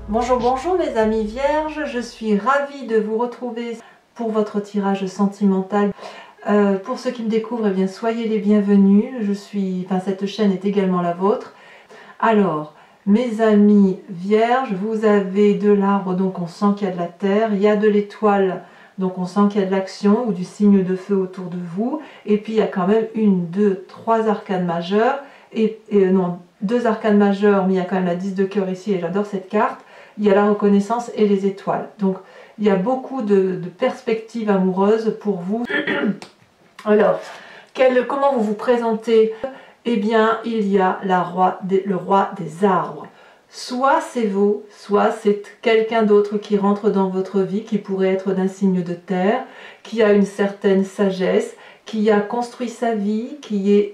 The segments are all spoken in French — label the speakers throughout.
Speaker 1: Bonjour, bonjour mes amis vierges, je suis ravie de vous retrouver pour votre tirage sentimental. Pour ceux qui me découvrent, eh bien, soyez les bienvenus. Cette chaîne est également la vôtre. Alors, mes amis vierges, vous avez de l'arbre, donc on sent qu'il y a de la terre, il y a de l'étoile, donc on sent qu'il y a de l'action ou du signe de feu autour de vous, et puis il y a quand même une, deux, trois arcanes majeures, non, deux arcanes majeures, mais il y a quand même la 10 de cœur ici, et j'adore cette carte. Il y a la reconnaissance et les étoiles. Donc, il y a beaucoup de perspectives amoureuses pour vous. Alors, comment vous vous présentez? Eh bien, il y a le roi des arbres. Soit c'est vous, soit c'est quelqu'un d'autre qui rentre dans votre vie, qui pourrait être d'un signe de terre, qui a une certaine sagesse, qui a construit sa vie, qui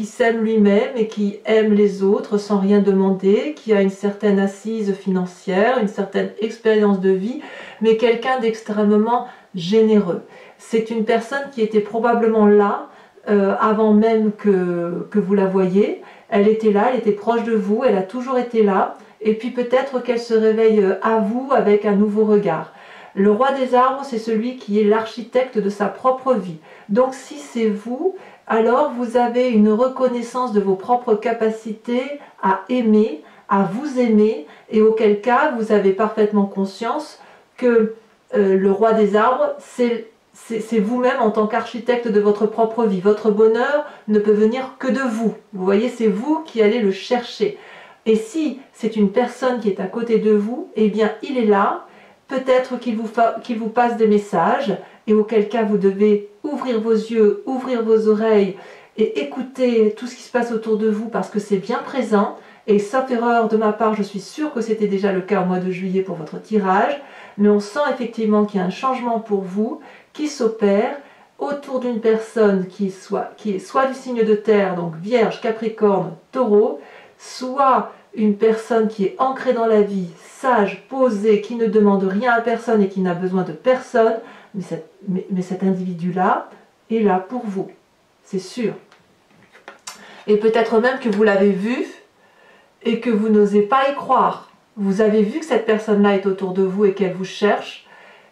Speaker 1: s'aime lui-même et qui aime les autres sans rien demander, qui a une certaine assise financière, une certaine expérience de vie, mais quelqu'un d'extrêmement généreux. C'est une personne qui était probablement là avant même que vous la voyiez. Elle était là, elle était proche de vous, elle a toujours été là, et puis peut-être qu'elle se réveille à vous avec un nouveau regard. Le roi des arbres, c'est celui qui est l'architecte de sa propre vie. Donc si c'est vous, alors vous avez une reconnaissance de vos propres capacités à aimer, à vous aimer, et auquel cas vous avez parfaitement conscience que le roi des arbres, c'est vous-même en tant qu'architecte de votre propre vie. Votre bonheur ne peut venir que de vous. Vous voyez, c'est vous qui allez le chercher. Et si c'est une personne qui est à côté de vous, eh bien il est là. Peut-être qu'il vous passe des messages, et auquel cas vous devez ouvrir vos yeux, ouvrir vos oreilles et écouter tout ce qui se passe autour de vous parce que c'est bien présent. Et sauf erreur de ma part, je suis sûre que c'était déjà le cas au mois de juillet pour votre tirage, mais on sent effectivement qu'il y a un changement pour vous qui s'opère autour d'une personne qui est soit du signe de terre, donc Vierge, Capricorne, Taureau, soit une personne qui est ancrée dans la vie, sage, posée, qui ne demande rien à personne et qui n'a besoin de personne, mais cet individu-là est là pour vous, c'est sûr. Et peut-être même que vous l'avez vu et que vous n'osez pas y croire. Vous avez vu que cette personne-là est autour de vous et qu'elle vous cherche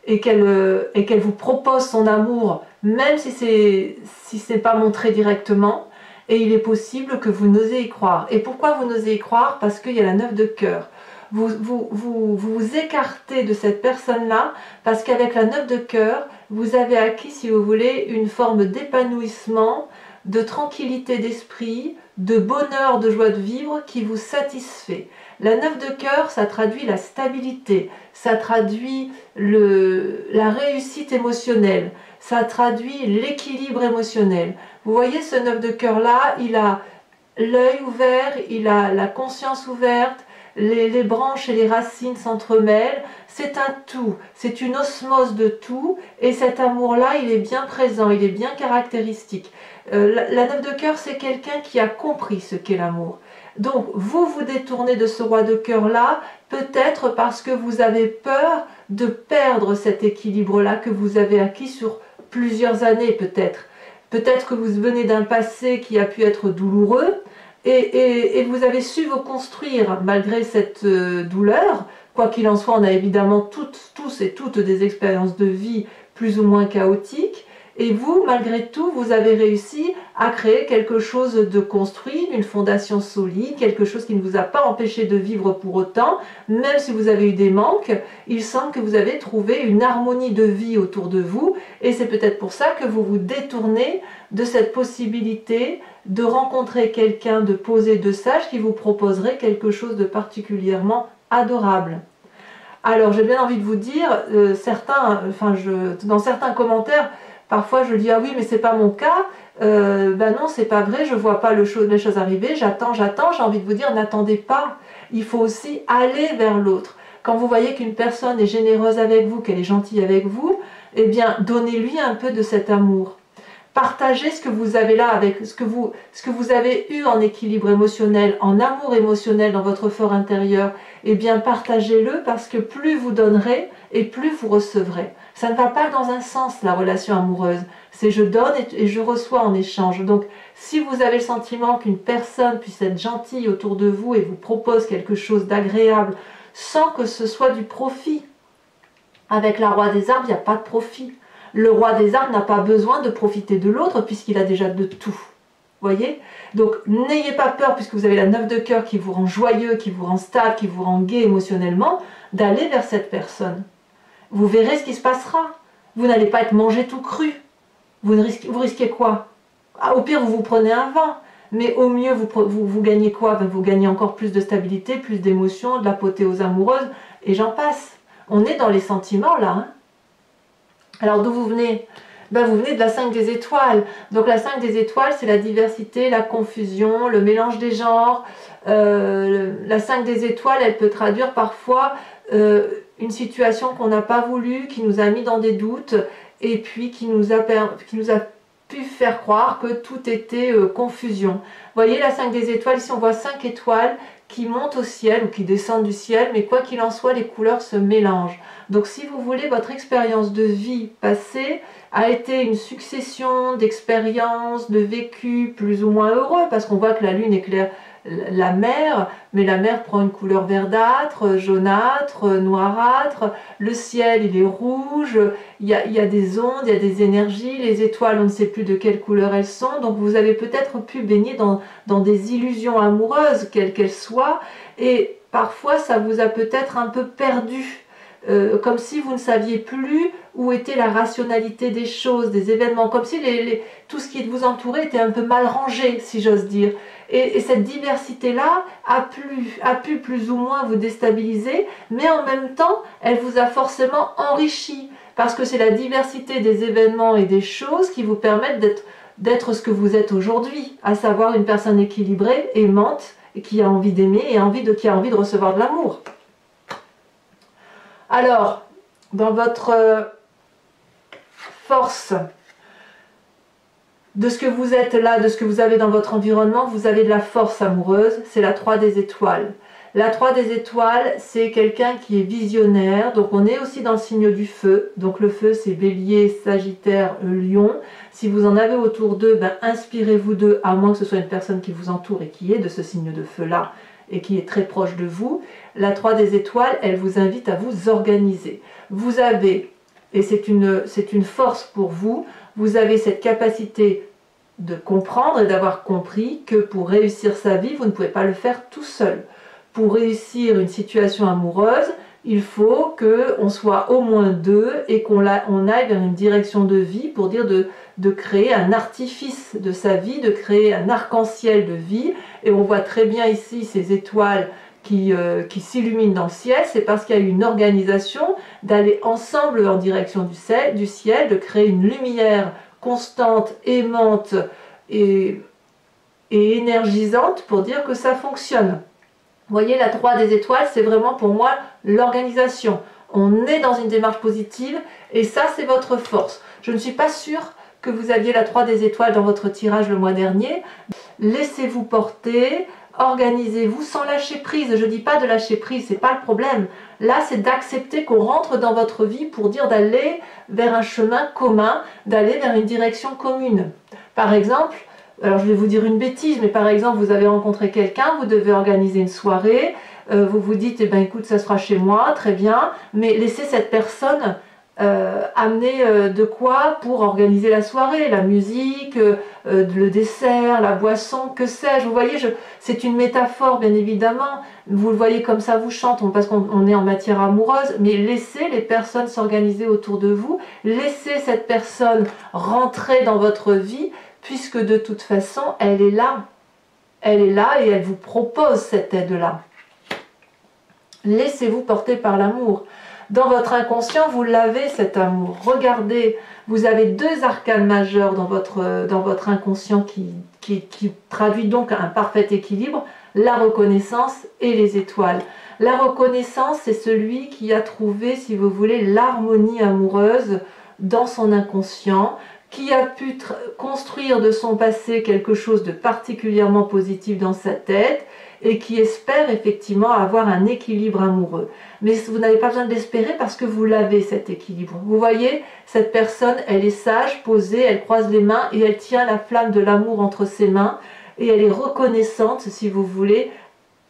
Speaker 1: et qu'elle vous propose son amour, même si c'est pas montré directement. Et il est possible que vous n'osez y croire. Et pourquoi vous n'osez y croire? Parce qu'il y a la 9 de cœur. Vous écartez de cette personne-là parce qu'avec la 9 de cœur, vous avez acquis, si vous voulez, une forme d'épanouissement, de tranquillité d'esprit, de bonheur, de joie de vivre qui vous satisfait. La 9 de cœur, ça traduit la stabilité, ça traduit la réussite émotionnelle, ça traduit l'équilibre émotionnel. Vous voyez ce 9 de cœur là, il a l'œil ouvert, il a la conscience ouverte, les branches et les racines s'entremêlent, c'est un tout, c'est une osmose de tout, et cet amour-là, il est bien présent, il est bien caractéristique. La 9 de cœur, c'est quelqu'un qui a compris ce qu'est l'amour. Donc, vous vous détournez de ce roi de cœur-là, peut-être parce que vous avez peur de perdre cet équilibre-là que vous avez acquis sur plusieurs années, peut-être. Peut-être que vous venez d'un passé qui a pu être douloureux, et vous avez su vous construire malgré cette douleur. Quoi qu'il en soit, on a évidemment tous et toutes des expériences de vie plus ou moins chaotiques. Et vous, malgré tout, vous avez réussi à créer quelque chose de construit, une fondation solide, quelque chose qui ne vous a pas empêché de vivre pour autant. Même si vous avez eu des manques, il semble que vous avez trouvé une harmonie de vie autour de vous. Et c'est peut-être pour ça que vous vous détournez de cette possibilité de rencontrer quelqu'un de posé, de sage, qui vous proposerait quelque chose de particulièrement adorable. Alors j'ai bien envie de vous dire, dans certains commentaires, parfois je dis ah oui mais c'est pas mon cas, ben non c'est pas vrai, je vois pas les choses arriver, j'attends, j'ai envie de vous dire n'attendez pas, il faut aussi aller vers l'autre. Quand vous voyez qu'une personne est généreuse avec vous, qu'elle est gentille avec vous, eh bien donnez-lui un peu de cet amour. Partagez ce que vous avez là, avec ce que vous avez eu en équilibre émotionnel, en amour émotionnel dans votre fort intérieur, eh bien partagez-le parce que plus vous donnerez et plus vous recevrez. Ça ne va pas dans un sens la relation amoureuse, c'est je donne et je reçois en échange. Donc si vous avez le sentiment qu'une personne puisse être gentille autour de vous et vous propose quelque chose d'agréable, sans que ce soit du profit. Avec la roi des arbres, il n'y a pas de profit. Le roi des arbres n'a pas besoin de profiter de l'autre puisqu'il a déjà de tout. Voyez? Donc n'ayez pas peur, puisque vous avez la 9 de cœur qui vous rend joyeux, qui vous rend stable, qui vous rend gai émotionnellement, d'aller vers cette personne. Vous verrez ce qui se passera. Vous n'allez pas être mangé tout cru. Vous risquez quoi? Au pire, vous prenez un vin. Mais au mieux, vous gagnez quoi? Vous gagnez encore plus de stabilité, plus d'émotion, de l'apothéose amoureuse, et j'en passe. On est dans les sentiments là. Hein. Alors d'où vous venez? Vous venez de la 5 des étoiles. Donc la 5 des étoiles, c'est la diversité, la confusion, le mélange des genres. La 5 des étoiles, elle peut traduire parfois une situation qu'on n'a pas voulu, qui nous a mis dans des doutes, et puis qui nous a pu faire croire que tout était confusion. Vous voyez la 5 des étoiles, ici on voit 5 étoiles qui montent au ciel ou qui descendent du ciel, mais quoi qu'il en soit, les couleurs se mélangent. Donc si vous voulez, votre expérience de vie passée a été une succession d'expériences, de vécus plus ou moins heureux, parce qu'on voit que la lune éclaire la mer, mais la mer prend une couleur verdâtre, jaunâtre, noirâtre, le ciel il est rouge, il y a des ondes, il y a des énergies, les étoiles on ne sait plus de quelle couleur elles sont, donc vous avez peut-être pu baigner dans des illusions amoureuses, quelles qu'elles soient, et parfois ça vous a peut-être un peu perdu. Comme si vous ne saviez plus où était la rationalité des choses, des événements, comme si tout ce qui vous entourait était un peu mal rangé, si j'ose dire. Et cette diversité-là a pu plus ou moins vous déstabiliser, mais en même temps, elle vous a forcément enrichi, parce que c'est la diversité des événements et des choses qui vous permettent d'être ce que vous êtes aujourd'hui, à savoir une personne équilibrée, aimante, et qui a envie d'aimer et qui a envie de recevoir de l'amour. Alors, dans votre force de ce que vous êtes là, de ce que vous avez dans votre environnement, vous avez de la force amoureuse, c'est la 3 des étoiles. La 3 des étoiles, c'est quelqu'un qui est visionnaire, donc on est aussi dans le signe du feu. Donc le feu, c'est Bélier, Sagittaire, Lion. Si vous en avez autour d'eux, inspirez-vous d'eux, à moins que ce soit une personne qui vous entoure et qui est de ce signe de feu-là, et qui est très proche de vous. La 3 des étoiles, elle vous invite à vous organiser. Vous avez, et c'est une force pour vous, vous avez cette capacité de comprendre et d'avoir compris que pour réussir sa vie, vous ne pouvez pas le faire tout seul. Pour réussir une situation amoureuse, il faut qu'on soit au moins deux et qu'on aille vers une direction de vie pour dire de créer un artifice de sa vie, de créer un arc-en-ciel de vie. Et on voit très bien ici ces étoiles qui s'illuminent dans le ciel, c'est parce qu'il y a eu une organisation d'aller ensemble en direction du ciel, de créer une lumière constante, aimante et énergisante pour dire que ça fonctionne. Vous voyez, la 3 des étoiles, c'est vraiment pour moi l'organisation. On est dans une démarche positive et ça, c'est votre force. Je ne suis pas sûre que vous aviez la 3 des étoiles dans votre tirage le mois dernier. Laissez-vous porter, organisez-vous sans lâcher prise. Je ne dis pas de lâcher prise, ce n'est pas le problème. Là, c'est d'accepter qu'on rentre dans votre vie pour dire d'aller vers un chemin commun, d'aller vers une direction commune. Par exemple, alors je vais vous dire une bêtise, mais par exemple, vous avez rencontré quelqu'un, vous devez organiser une soirée, vous vous dites, eh ben, écoute, ça sera chez moi, très bien, mais laissez cette personne amener de quoi pour organiser la soirée, la musique, le dessert, la boisson, que sais-je. Vous voyez, c'est une métaphore, bien évidemment, vous le voyez comme ça vous chante, parce qu'on est en matière amoureuse, mais laissez les personnes s'organiser autour de vous, laissez cette personne rentrer dans votre vie, puisque de toute façon, elle est là et elle vous propose cette aide-là. Laissez-vous porter par l'amour. Dans votre inconscient, vous l'avez cet amour. Regardez, vous avez deux arcanes majeurs dans votre inconscient qui traduit donc un parfait équilibre, la reconnaissance et les étoiles. La reconnaissance, c'est celui qui a trouvé, si vous voulez, l'harmonie amoureuse dans son inconscient, qui a pu construire de son passé quelque chose de particulièrement positif dans sa tête et qui espère effectivement avoir un équilibre amoureux. Mais vous n'avez pas besoin de l'espérer parce que vous l'avez, cet équilibre. Vous voyez, cette personne, elle est sage, posée, elle croise les mains et elle tient la flamme de l'amour entre ses mains et elle est reconnaissante, si vous voulez,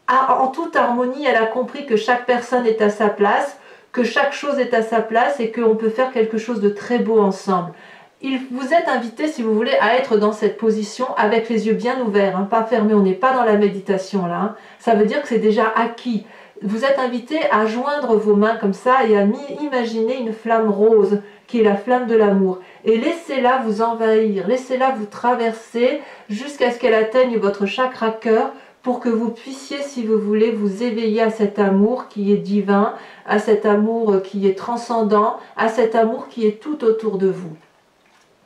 Speaker 1: en toute harmonie, elle a compris que chaque personne est à sa place, que chaque chose est à sa place et qu'on peut faire quelque chose de très beau ensemble. Vous êtes invité, si vous voulez, à être dans cette position avec les yeux bien ouverts, hein, pas fermés. On n'est pas dans la méditation là. Hein. Ça veut dire que c'est déjà acquis. Vous êtes invité à joindre vos mains comme ça et à imaginer une flamme rose qui est la flamme de l'amour. Et laissez-la vous envahir, laissez-la vous traverser jusqu'à ce qu'elle atteigne votre chakra cœur pour que vous puissiez, si vous voulez, vous éveiller à cet amour qui est divin, à cet amour qui est transcendant, à cet amour qui est tout autour de vous.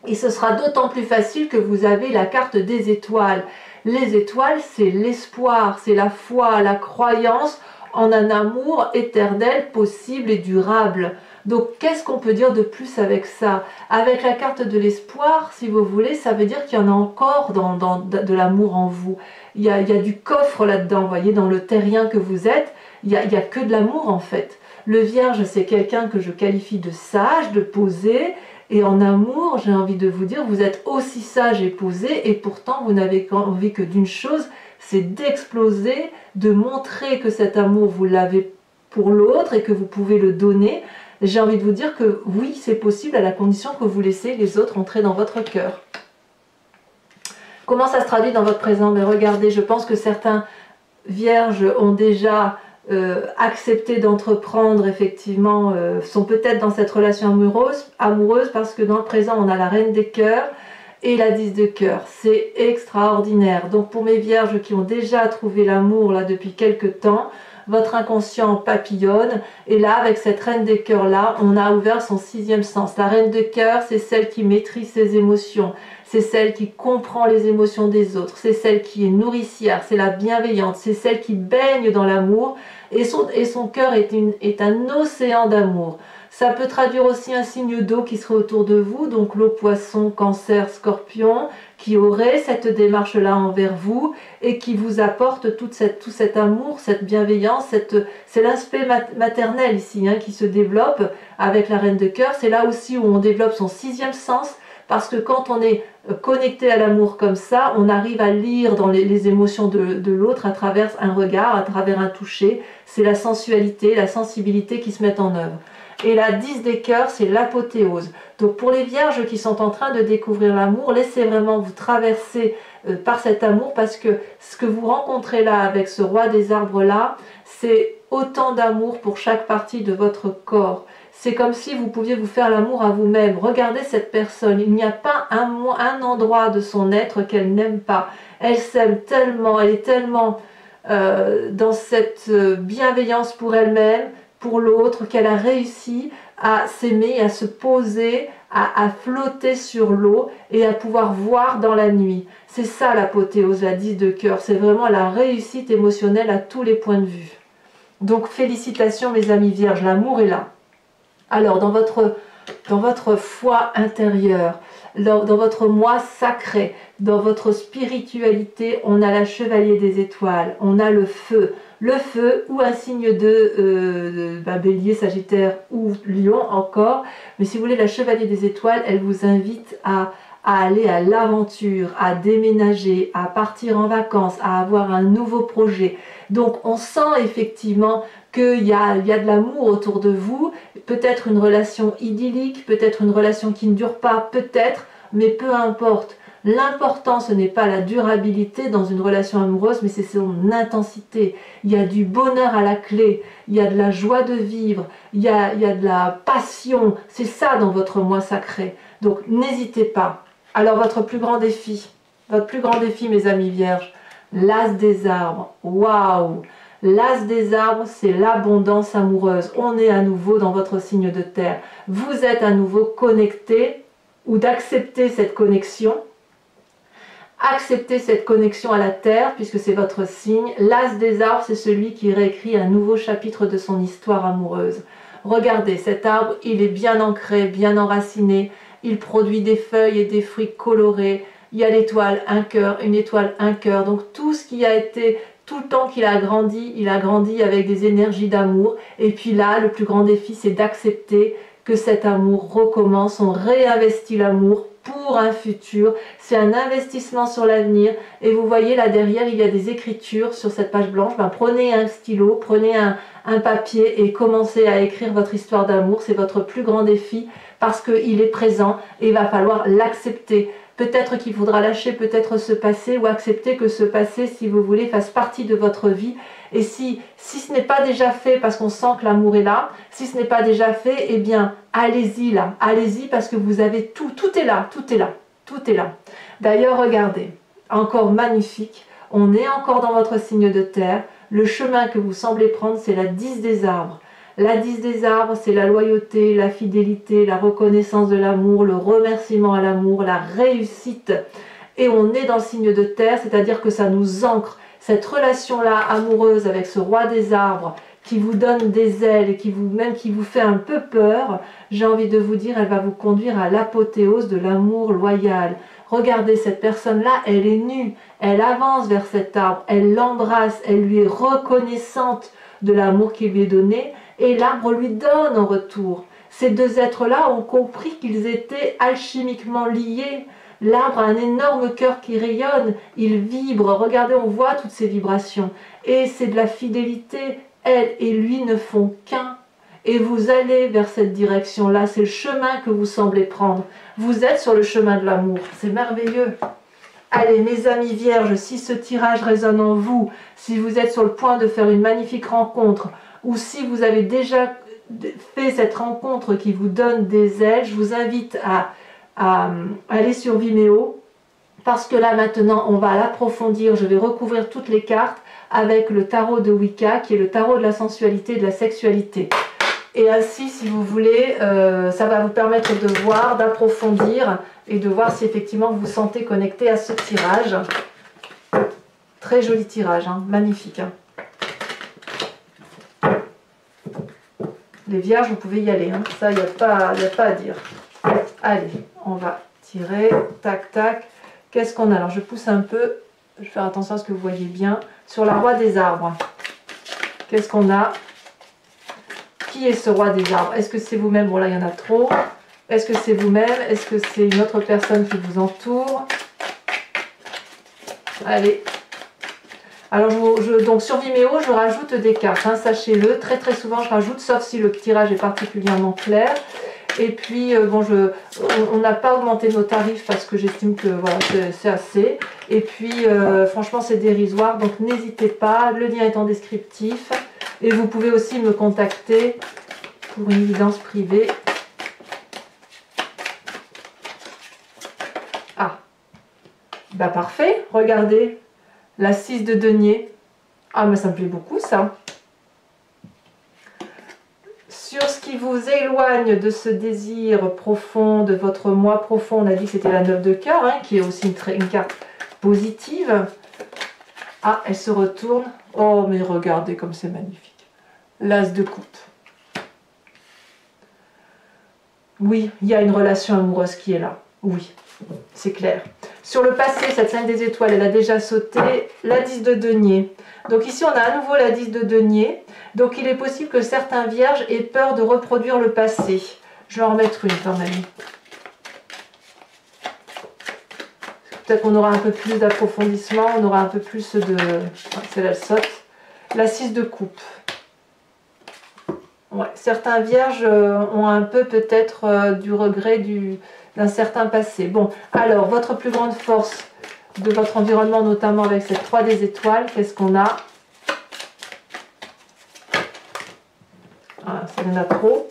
Speaker 1: Et ce sera d'autant plus facile que vous avez la carte des étoiles. Les étoiles, c'est l'espoir, c'est la foi, la croyance en un amour éternel, possible et durable. Donc, qu'est-ce qu'on peut dire de plus avec ça? Avec la carte de l'espoir, si vous voulez, ça veut dire qu'il y en a encore de l'amour en vous. Il y a du coffre là-dedans, vous voyez, dans le terrien que vous êtes, il y a que de l'amour en fait. Le Vierge, c'est quelqu'un que je qualifie de sage, de posé, et en amour, j'ai envie de vous dire, vous êtes aussi sage et posé, et pourtant vous n'avez envie que d'une chose, c'est d'exploser, de montrer que cet amour, vous l'avez pour l'autre et que vous pouvez le donner. J'ai envie de vous dire que oui, c'est possible à la condition que vous laissez les autres entrer dans votre cœur. Comment ça se traduit dans votre présent? Mais regardez, je pense que certains vierges ont déjà accepté d'entreprendre, effectivement, sont peut-être dans cette relation amoureuse parce que dans le présent, on a la reine des cœurs et la 10 de cœur. C'est extraordinaire. Donc pour mes vierges qui ont déjà trouvé l'amour là depuis quelques temps, votre inconscient papillonne, et là avec cette reine des cœurs là, on a ouvert son 6e sens. La reine de cœur, c'est celle qui maîtrise ses émotions, c'est celle qui comprend les émotions des autres, c'est celle qui est nourricière, c'est la bienveillante, c'est celle qui baigne dans l'amour, et son cœur est un océan d'amour. Ça peut traduire aussi un signe d'eau qui serait autour de vous, donc l'eau, poisson, cancer, scorpion, qui aurait cette démarche-là envers vous et qui vous apporte tout cet amour, cette bienveillance, c'est l'aspect maternel ici hein, qui se développe avec la reine de cœur. C'est là aussi où on développe son 6e sens, parce que quand on est connecté à l'amour comme ça, on arrive à lire dans les émotions de l'autre à travers un regard, à travers un toucher. C'est la sensualité, la sensibilité qui se mettent en œuvre. Et la 10 des cœurs, c'est l'apothéose. Donc pour les vierges qui sont en train de découvrir l'amour, laissez vraiment vous traverser par cet amour, parce que ce que vous rencontrez là avec ce roi des arbres là, c'est autant d'amour pour chaque partie de votre corps. C'est comme si vous pouviez vous faire l'amour à vous-même. Regardez cette personne, il n'y a pas un endroit de son être qu'elle n'aime pas. Elle s'aime tellement, elle est tellement dans cette bienveillance pour elle-même, pour l'autre, qu'elle a réussi à s'aimer, à se poser, à flotter sur l'eau et à pouvoir voir dans la nuit. C'est ça l'apothéose, la 10 de cœur. C'est vraiment la réussite émotionnelle à tous les points de vue. Donc félicitations mes amis vierges, l'amour est là. Alors dans votre foi intérieure, dans votre moi sacré, dans votre spiritualité, on a la chevalier des étoiles, on a le feu ou un signe de bélier, sagittaire ou lion encore, mais si vous voulez la chevalier des étoiles, elle vous invite à aller à l'aventure, à déménager, à partir en vacances, à avoir un nouveau projet. Donc on sent effectivement qu'il y a de l'amour autour de vous, peut-être une relation idyllique, peut-être une relation qui ne dure pas, peut-être, mais peu importe. L'important, ce n'est pas la durabilité dans une relation amoureuse, mais c'est son intensité. Il y a du bonheur à la clé, il y a de la joie de vivre, il y a de la passion. C'est ça dans votre moi sacré. Donc n'hésitez pas. Alors votre plus grand défi, mes amis vierges, l'as des arbres. Waouh! L'as des arbres, c'est l'abondance amoureuse. On est à nouveau dans votre signe de terre. Vous êtes à nouveau connecté, ou d'accepter cette connexion. Acceptez cette connexion à la terre, puisque c'est votre signe. L'as des arbres, c'est celui qui réécrit un nouveau chapitre de son histoire amoureuse. Regardez, cet arbre, il est bien ancré, bien enraciné. Il produit des feuilles et des fruits colorés. Il y a l'étoile, un cœur, une étoile, un cœur. Donc tout ce qui a été, tout le temps qu'il a grandi, il a grandi avec des énergies d'amour. Et puis là, le plus grand défi, c'est d'accepter que cet amour recommence, on réinvestit l'amour pour un futur, c'est un investissement sur l'avenir. Et vous voyez là derrière, il y a des écritures sur cette page blanche. Ben, prenez un stylo, prenez un papier et commencez à écrire votre histoire d'amour. C'est votre plus grand défi parce qu'il est présent et il va falloir l'accepter. Peut-être qu'il faudra lâcher peut-être ce passé ou accepter que ce passé, si vous voulez, fasse partie de votre vie. Et si ce n'est pas déjà fait parce qu'on sent que l'amour est là, si ce n'est pas déjà fait, eh bien, allez-y là. Allez-y parce que vous avez tout. Tout est là, tout est là, tout est là. D'ailleurs, regardez, encore magnifique. On est encore dans votre signe de terre. Le chemin que vous semblez prendre, c'est la 10 des arbres. La 10 des arbres, c'est la loyauté, la fidélité, la reconnaissance de l'amour, le remerciement à l'amour, la réussite. Et on est dans le signe de terre, c'est-à-dire que ça nous ancre. Cette relation-là amoureuse avec ce roi des arbres qui vous donne des ailes et qui vous fait un peu peur, j'ai envie de vous dire, elle va vous conduire à l'apothéose de l'amour loyal. Regardez, cette personne-là, elle est nue, elle avance vers cet arbre, elle l'embrasse, elle lui est reconnaissante de l'amour qui lui est donné, et l'arbre lui donne en retour. Ces deux êtres-là ont compris qu'ils étaient alchimiquement liés. L'arbre a un énorme cœur qui rayonne, il vibre, regardez, on voit toutes ces vibrations. Et c'est de la fidélité, elle et lui ne font qu'un. Et vous allez vers cette direction-là, c'est le chemin que vous semblez prendre. Vous êtes sur le chemin de l'amour, c'est merveilleux. Allez, mes amis vierges, si ce tirage résonne en vous, si vous êtes sur le point de faire une magnifique rencontre, ou si vous avez déjà fait cette rencontre qui vous donne des ailes, je vous invite à aller sur Vimeo, parce que là maintenant on va l'approfondir. Je vais recouvrir toutes les cartes avec le tarot de Wicca, qui est le tarot de la sensualité et de la sexualité. Et ainsi, si vous voulez, ça va vous permettre de voir, d'approfondir et de voir si effectivement vous vous sentez connecté à ce tirage. Très joli tirage, hein, magnifique. Hein. Les vierges, vous pouvez y aller, hein. Ça, il n'y a pas à dire. Allez, on va tirer, tac, tac. Qu'est-ce qu'on a? Alors, je pousse un peu, je vais faire attention à ce que vous voyez bien. Sur la roi des arbres, qu'est-ce qu'on a? Qui est ce roi des arbres? Est-ce que c'est vous-même? Bon, là, il y en a trop. Est-ce que c'est vous-même? Est-ce que c'est une autre personne qui vous entoure? Allez. Alors, donc sur Vimeo, je rajoute des cartes, hein, sachez-le. Très, très souvent, je rajoute, sauf si le tirage est particulièrement clair. Et puis, bon, on n'a pas augmenté nos tarifs parce que j'estime que voilà, c'est assez. Et puis, franchement, c'est dérisoire. Donc, n'hésitez pas. Le lien est en descriptif. Et vous pouvez aussi me contacter pour une guidance privée. Ah, bah parfait. Regardez, la 6 de denier. Ah, mais ça me plaît beaucoup, ça. Sur ce qui vous éloigne de ce désir profond, de votre moi profond, on a dit que c'était la 9 de cœur, hein, qui est aussi une carte positive. Ah, elle se retourne. Oh, mais regardez comme c'est magnifique. L'as de coupe. Oui, il y a une relation amoureuse qui est là. Oui, c'est clair. Sur le passé, cette 5 des étoiles, elle a déjà sauté. La 10 de denier. Donc ici, on a à nouveau la 10 de denier. Donc il est possible que certains vierges aient peur de reproduire le passé. Je vais en remettre une quand même. Peut-être qu'on aura un peu plus d'approfondissement, on aura un peu plus de... C'est là, elle saute. La 6 de coupe. Ouais, certains vierges ont un peu peut-être du regret d'un certain passé. Bon, alors, votre plus grande force de votre environnement, notamment avec cette 3 des étoiles, qu'est-ce qu'on a? Ah, ça y en a trop.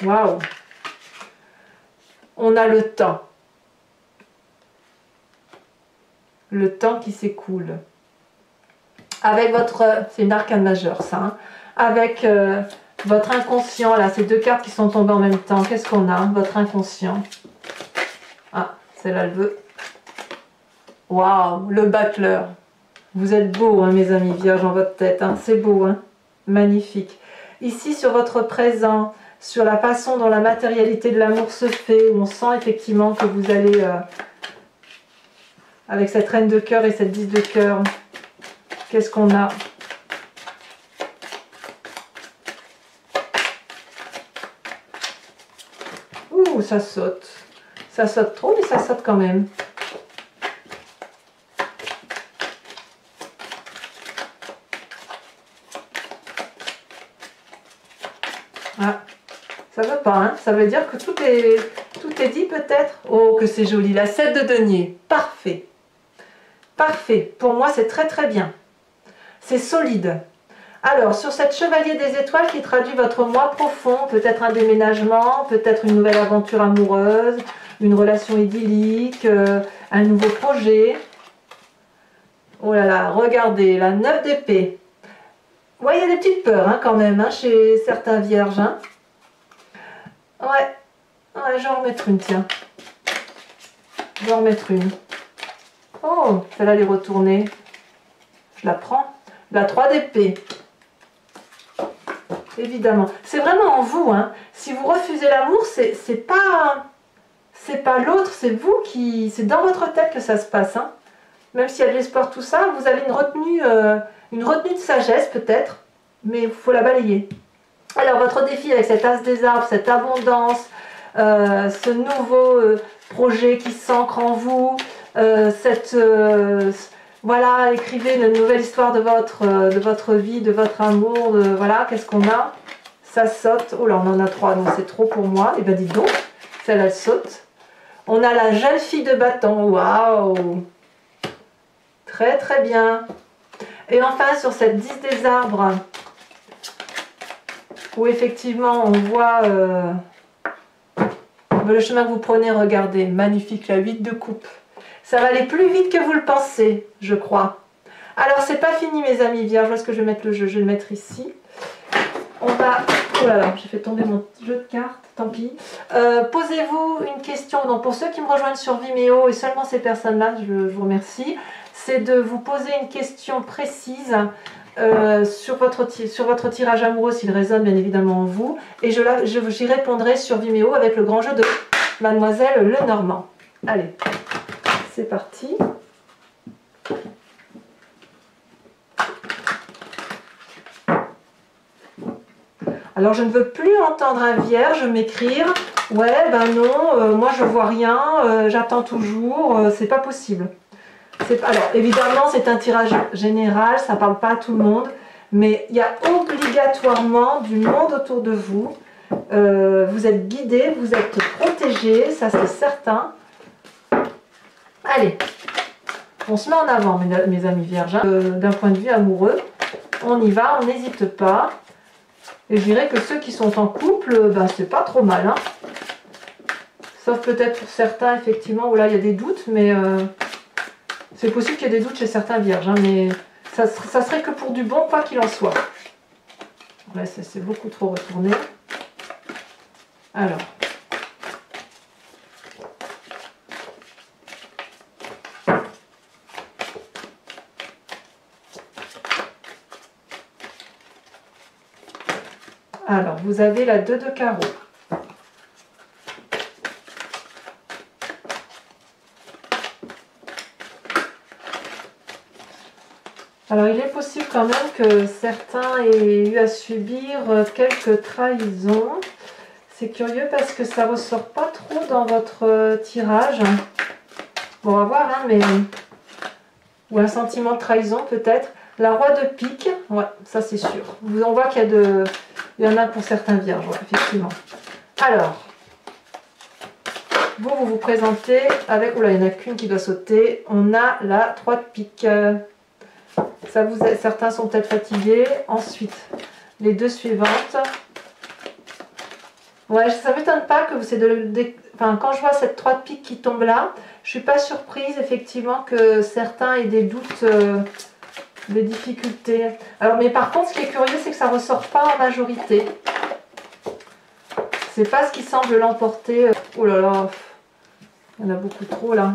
Speaker 1: Waouh! On a le temps. Le temps qui s'écoule. Avec votre... C'est une arcane majeure, ça. Hein, avec votre inconscient, là, ces deux cartes qui sont tombées en même temps. Qu'est-ce qu'on a? Votre inconscient. Ah, celle-là, elle veut. Waouh, le battleur. Vous êtes beau, hein, mes amis vierges, dans votre tête. Hein, c'est beau, hein, magnifique. Ici, sur votre présent, sur la façon dont la matérialité de l'amour se fait, où on sent effectivement que vous allez... avec cette reine de cœur et cette 10 de cœur... Qu'est-ce qu'on a? ça saute. Ça saute trop, mais ça saute quand même. Ah, ça veut pas, hein? Ça veut dire que tout est dit peut-être. Oh, que c'est joli, la 7 de denier. Parfait. Parfait. Pour moi, c'est très très bien. C'est solide. Alors, sur cette chevalier des étoiles qui traduit votre moi profond, peut-être un déménagement, peut-être une nouvelle aventure amoureuse, une relation idyllique, un nouveau projet. Oh là là, regardez, la 9 d'épée. Ouais, il y a des petites peurs hein, quand même, hein, chez certains vierges. Hein. Ouais, je vais en remettre une, tiens. Je vais en remettre une. Oh, celle-là, elle est retournée. Je la prends. La 3 d'épée. Évidemment. C'est vraiment en vous. Hein. Si vous refusez l'amour, c'est pas l'autre, c'est vous qui... C'est dans votre tête que ça se passe. Hein. Même s'il y a de l'espoir, tout ça, vous avez une retenue de sagesse peut-être, mais il faut la balayer. Alors votre défi avec cet as des arbres, cette abondance, ce nouveau projet qui s'ancre en vous, voilà, écrivez une nouvelle histoire de votre vie, de votre amour, voilà, qu'est-ce qu'on a? Ça saute, oh là on en a 3, donc c'est trop pour moi, et bien dites donc, celle-là elle saute. On a la jeune fille de bâton, waouh! Très très bien. Et enfin sur cette 10 des arbres, où effectivement on voit le chemin que vous prenez, regardez, magnifique, la 8 de coupe. Ça va aller plus vite que vous le pensez, je crois. Alors c'est pas fini mes amis vierges, où est-ce que je vais mettre le jeu? Je vais le mettre ici. On va... Oh là là, j'ai fait tomber mon jeu de cartes, tant pis. Posez-vous une question, donc pour ceux qui me rejoignent sur Vimeo, et seulement ces personnes-là, je vous remercie, c'est de vous poser une question précise sur votre tirage amoureux, s'il résonne bien évidemment en vous, et j'y répondrai sur Vimeo avec le grand jeu de Mademoiselle Lenormand. Allez, c'est parti. Alors je ne veux plus entendre un vierge m'écrire « Ouais, ben non, moi je vois rien, j'attends toujours, c'est pas possible ». Alors évidemment c'est un tirage général, ça ne parle pas à tout le monde, mais il y a obligatoirement du monde autour de vous. Vous êtes guidés, vous êtes protégés, ça c'est certain. Allez, on se met en avant mes amis vierges, hein. D'un point de vue amoureux, on y va, on n'hésite pas. Et je dirais que ceux qui sont en couple, ben, c'est pas trop mal. Hein. Sauf peut-être pour certains, effectivement, où là il y a des doutes, mais c'est possible qu'il y ait des doutes chez certains vierges. Hein, mais ça serait que pour du bon, quoi qu'il en soit. Là, c'est beaucoup trop retourné. Alors. Alors, vous avez la 2 de carreau. Alors, il est possible quand même que certains aient eu à subir quelques trahisons. C'est curieux parce que ça ne ressort pas trop dans votre tirage. Bon, on va voir, hein, mais... Ou un sentiment de trahison peut-être. La roi de pique, ouais, ça c'est sûr. On voit qu'il y en a pour certains vierges, ouais, effectivement. Alors, vous vous présentez avec... Oula, il n'y en a qu'une qui doit sauter. On a la 3 de pique. Certains sont peut-être fatigués. Ensuite, les 2 suivantes. Ouais, ça ne m'étonne pas que enfin, quand je vois cette 3 de pique qui tombe là, je ne suis pas surprise effectivement que certains aient des doutes... des difficultés. Alors, mais par contre, ce qui est curieux, c'est que ça ne ressort pas en majorité. C'est pas ce qui semble l'emporter. Oh là là, il y en a beaucoup trop là.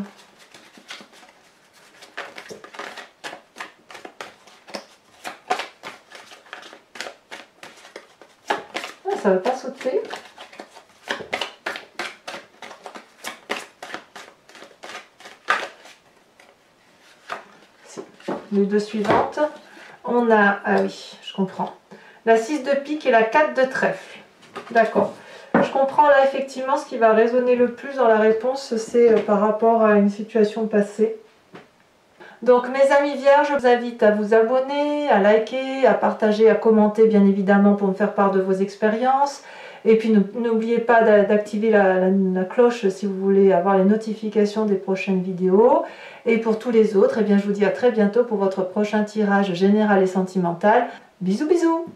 Speaker 1: Ah, ça ne va pas sauter. Les 2 suivantes, on a, ah oui, je comprends, la 6 de pique et la 4 de trèfle. D'accord. Je comprends là effectivement ce qui va résonner le plus dans la réponse, c'est par rapport à une situation passée. Donc mes amis vierges, je vous invite à vous abonner, à liker, à partager, à commenter bien évidemment pour me faire part de vos expériences. Et puis n'oubliez pas d'activer la cloche si vous voulez avoir les notifications des prochaines vidéos. Et pour tous les autres, eh bien, je vous dis à très bientôt pour votre prochain tirage général et sentimental. Bisous bisous!